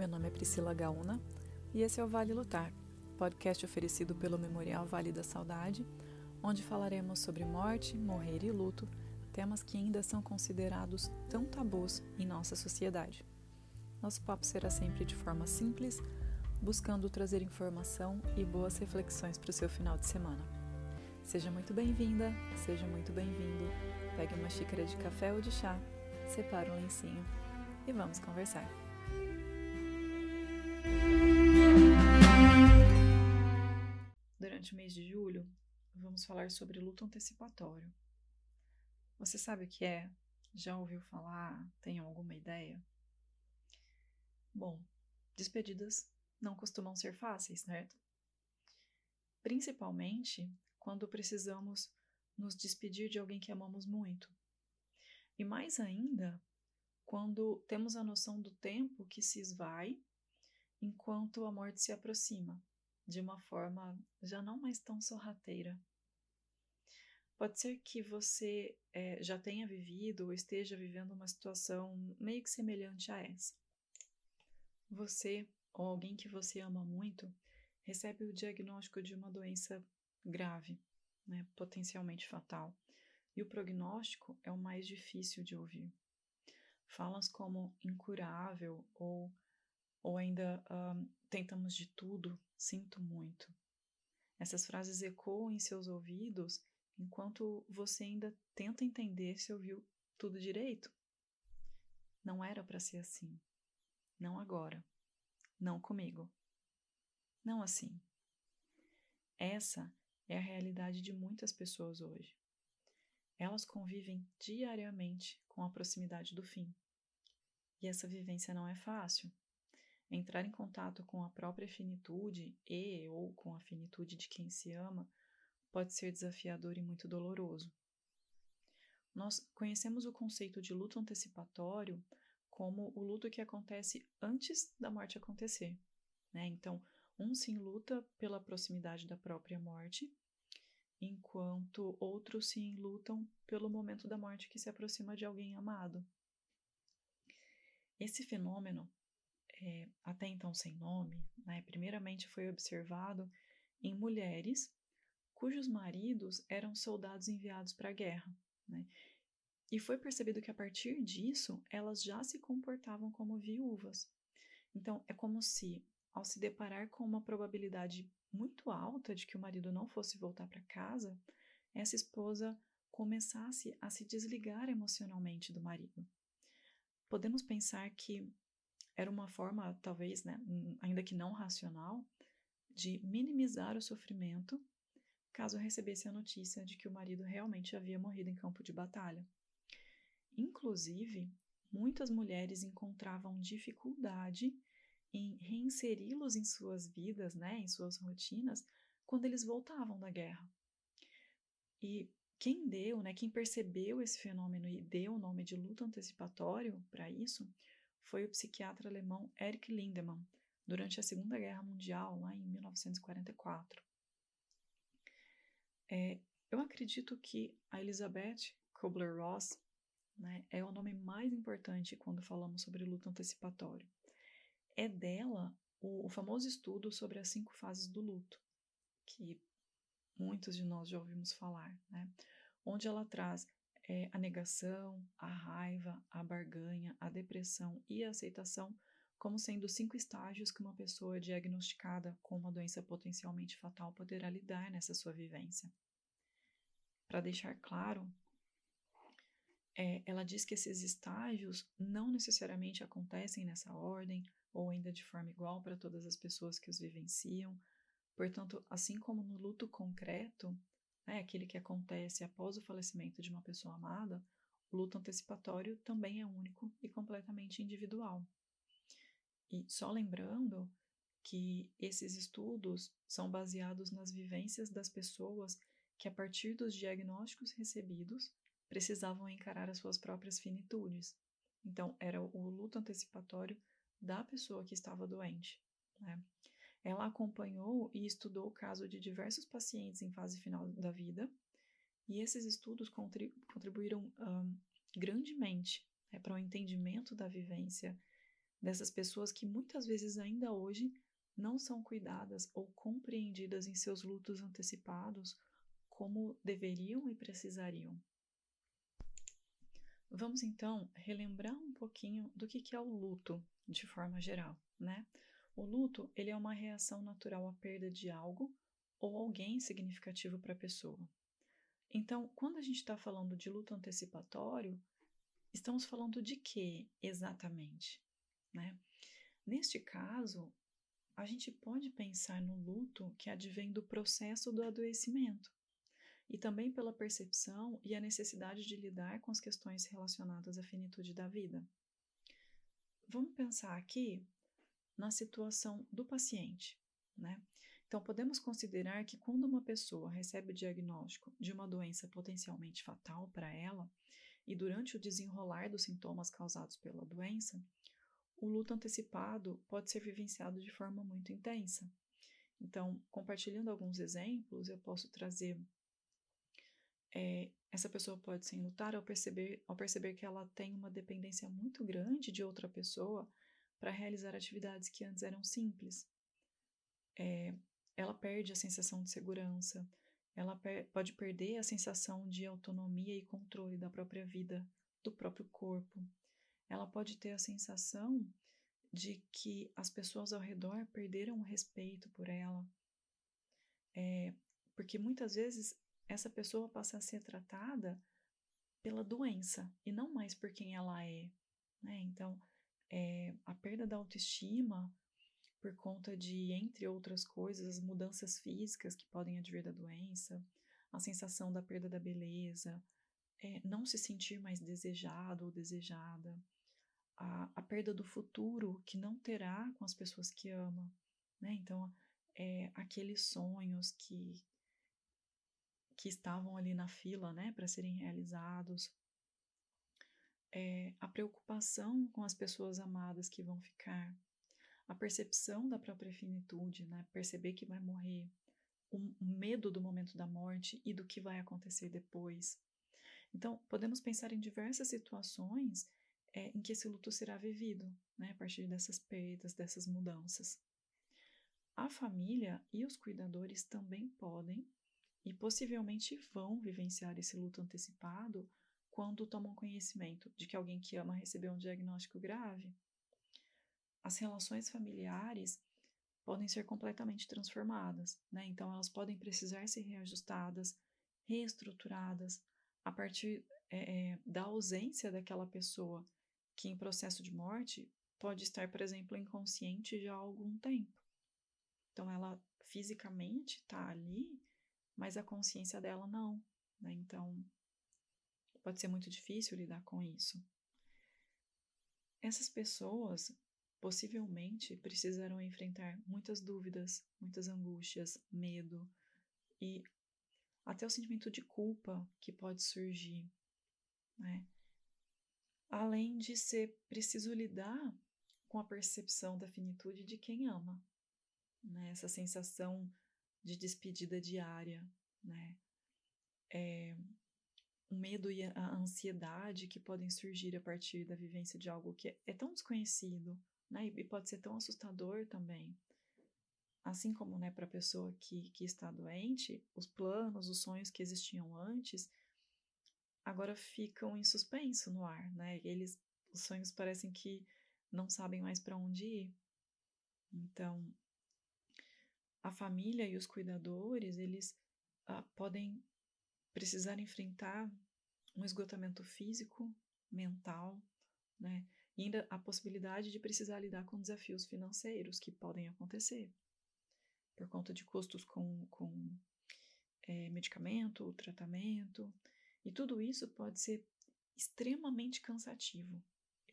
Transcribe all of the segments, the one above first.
meu nome é Priscila Gaúna e esse é o Vale Lutar, podcast oferecido pelo Memorial Vale da Saudade, onde falaremos sobre morte, morrer e luto, temas que ainda são considerados tão tabus em nossa sociedade. Nosso papo será sempre de forma simples, buscando trazer informação e boas reflexões para o seu final de semana. Seja muito bem-vinda, seja muito bem-vindo, pegue uma xícara de café ou de chá, separe um lencinho e vamos conversar. Durante o mês de julho, vamos falar sobre luto antecipatório. Você sabe o que é? Já ouviu falar? Tem alguma ideia? Bom, despedidas não costumam ser fáceis, certo? Principalmente quando precisamos nos despedir de alguém que amamos muito. E mais ainda, quando temos a noção do tempo que se esvai enquanto a morte se aproxima, de uma forma já não mais tão sorrateira. Pode ser que você já tenha vivido ou esteja vivendo uma situação meio que semelhante a essa. Você ou alguém que você ama muito recebe o diagnóstico de uma doença grave, né, potencialmente fatal. E o prognóstico é o mais difícil de ouvir. Falas como incurável ou ainda tentamos de tudo, sinto muito. Essas frases ecoam em seus ouvidos enquanto você ainda tenta entender se ouviu tudo direito. Não era para ser assim. Não agora. Não comigo. Não assim. Essa é a realidade de muitas pessoas hoje. Elas convivem diariamente com a proximidade do fim. E essa vivência não é fácil. Entrar em contato com a própria finitude ou com a finitude de quem se ama pode ser desafiador e muito doloroso. Nós conhecemos o conceito de luto antecipatório como o luto que acontece antes da morte acontecer, né? Então, uns se enluta pela proximidade da própria morte, enquanto outros se enlutam pelo momento da morte que se aproxima de alguém amado. Esse fenômeno, até então sem nome, né, primeiramente foi observado em mulheres cujos maridos eram soldados enviados para a guerra, né? E foi percebido que a partir disso elas já se comportavam como viúvas. Então é como se, ao se deparar com uma probabilidade muito alta de que o marido não fosse voltar para casa, essa esposa começasse a se desligar emocionalmente do marido. Podemos pensar que era uma forma, talvez, né, ainda que não racional, de minimizar o sofrimento caso recebesse a notícia de que o marido realmente havia morrido em campo de batalha. Inclusive, muitas mulheres encontravam dificuldade em reinseri-los em suas vidas, né, em suas rotinas, quando eles voltavam da guerra. E quem percebeu esse fenômeno e deu o nome de luto antecipatório para isso, foi o psiquiatra alemão Erich Lindemann, durante a Segunda Guerra Mundial, lá em 1944. Eu acredito que a Elizabeth Kubler-Ross, né, é o nome mais importante quando falamos sobre luto antecipatório. É dela o famoso estudo sobre as 5 fases do luto, que muitos de nós já ouvimos falar, né? Onde ela traz a negação, a raiva, a barganha, a depressão e a aceitação como sendo 5 estágios que uma pessoa diagnosticada com uma doença potencialmente fatal poderá lidar nessa sua vivência. Para deixar claro, ela diz que esses estágios não necessariamente acontecem nessa ordem ou ainda de forma igual para todas as pessoas que os vivenciam. Portanto, assim como no luto concreto, né, aquele que acontece após o falecimento de uma pessoa amada, o luto antecipatório também é único e completamente individual. E só lembrando que esses estudos são baseados nas vivências das pessoas que, a partir dos diagnósticos recebidos, precisavam encarar as suas próprias finitudes. Então, era o luto antecipatório da pessoa que estava doente, né? Ela acompanhou e estudou o caso de diversos pacientes em fase final da vida, e esses estudos contribuíram grandemente, né, para o entendimento da vivência dessas pessoas que muitas vezes ainda hoje não são cuidadas ou compreendidas em seus lutos antecipados como deveriam e precisariam. Vamos então relembrar um pouquinho do que é o luto de forma geral, né? O luto, ele é uma reação natural à perda de algo ou alguém significativo para a pessoa. Então, quando a gente está falando de luto antecipatório, estamos falando de quê exatamente, né? Neste caso, a gente pode pensar no luto que advém do processo do adoecimento e também pela percepção e a necessidade de lidar com as questões relacionadas à finitude da vida. Vamos pensar aqui na situação do paciente, né? Então, podemos considerar que quando uma pessoa recebe o diagnóstico de uma doença potencialmente fatal para ela, e durante o desenrolar dos sintomas causados pela doença, o luto antecipado pode ser vivenciado de forma muito intensa. Então, compartilhando alguns exemplos, eu posso trazer. Essa pessoa pode se enlutar ao perceber que ela tem uma dependência muito grande de outra pessoa para realizar atividades que antes eram simples. Ela perde a sensação de segurança, ela pode perder a sensação de autonomia e controle da própria vida, do próprio corpo. Ela pode ter a sensação de que as pessoas ao redor perderam o respeito por ela, porque muitas vezes essa pessoa passa a ser tratada pela doença e não mais por quem ela é, né? Então, a perda da autoestima por conta de, entre outras coisas, as mudanças físicas que podem advir da doença, a sensação da perda da beleza, não se sentir mais desejado ou desejada, a perda do futuro que não terá com as pessoas que ama, né? Então, aqueles sonhos que estavam ali na fila, né, para serem realizados, a preocupação com as pessoas amadas que vão ficar, a percepção da própria finitude, né, perceber que vai morrer, o medo do momento da morte e do que vai acontecer depois. Então, podemos pensar em diversas situações em que esse luto será vivido, né, a partir dessas perdas, dessas mudanças. A família e os cuidadores também podem e possivelmente vão vivenciar esse luto antecipado quando tomam conhecimento de que alguém que ama recebeu um diagnóstico grave. As relações familiares podem ser completamente transformadas, né? Então, elas podem precisar ser reajustadas, reestruturadas a partir da ausência daquela pessoa que, em processo de morte, pode estar, por exemplo, inconsciente já há algum tempo. Então, ela fisicamente está ali, mas a consciência dela não, né? Então, pode ser muito difícil lidar com isso. Essas pessoas possivelmente precisarão enfrentar muitas dúvidas, muitas angústias, medo e até o sentimento de culpa que pode surgir, né? Além de ser preciso lidar com a percepção da finitude de quem ama, né? Essa sensação de despedida diária, né? O medo e a ansiedade que podem surgir a partir da vivência de algo que é tão desconhecido, né? E pode ser tão assustador também. Assim como, né, para a pessoa que está doente, os planos, os sonhos que existiam antes, agora ficam em suspenso no ar, né? Os sonhos parecem que não sabem mais para onde ir. Então, a família e os cuidadores, eles podem precisar enfrentar um esgotamento físico, mental, né? E ainda a possibilidade de precisar lidar com desafios financeiros que podem acontecer por conta de custos com medicamento, tratamento, e tudo isso pode ser extremamente cansativo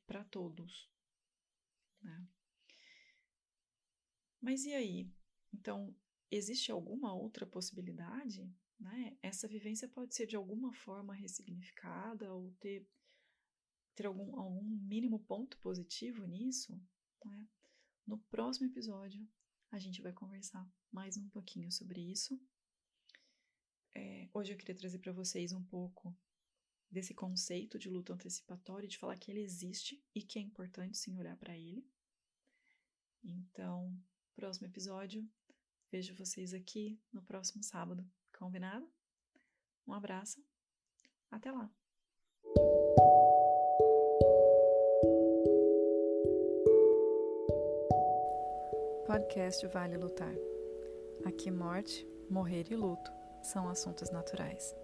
para todos, né? Mas e aí? Então, existe alguma outra possibilidade, né? Essa vivência pode ser de alguma forma ressignificada ou ter algum mínimo ponto positivo nisso, né? No próximo episódio, a gente vai conversar mais um pouquinho sobre isso. Hoje eu queria trazer para vocês um pouco desse conceito de luto antecipatório, de falar que ele existe e que é importante sim olhar para ele, Então, próximo episódio, vejo vocês aqui no próximo sábado. Combinado? Um abraço. Até lá. Podcast Vale Lutar. Aqui morte, morrer e luto são assuntos naturais.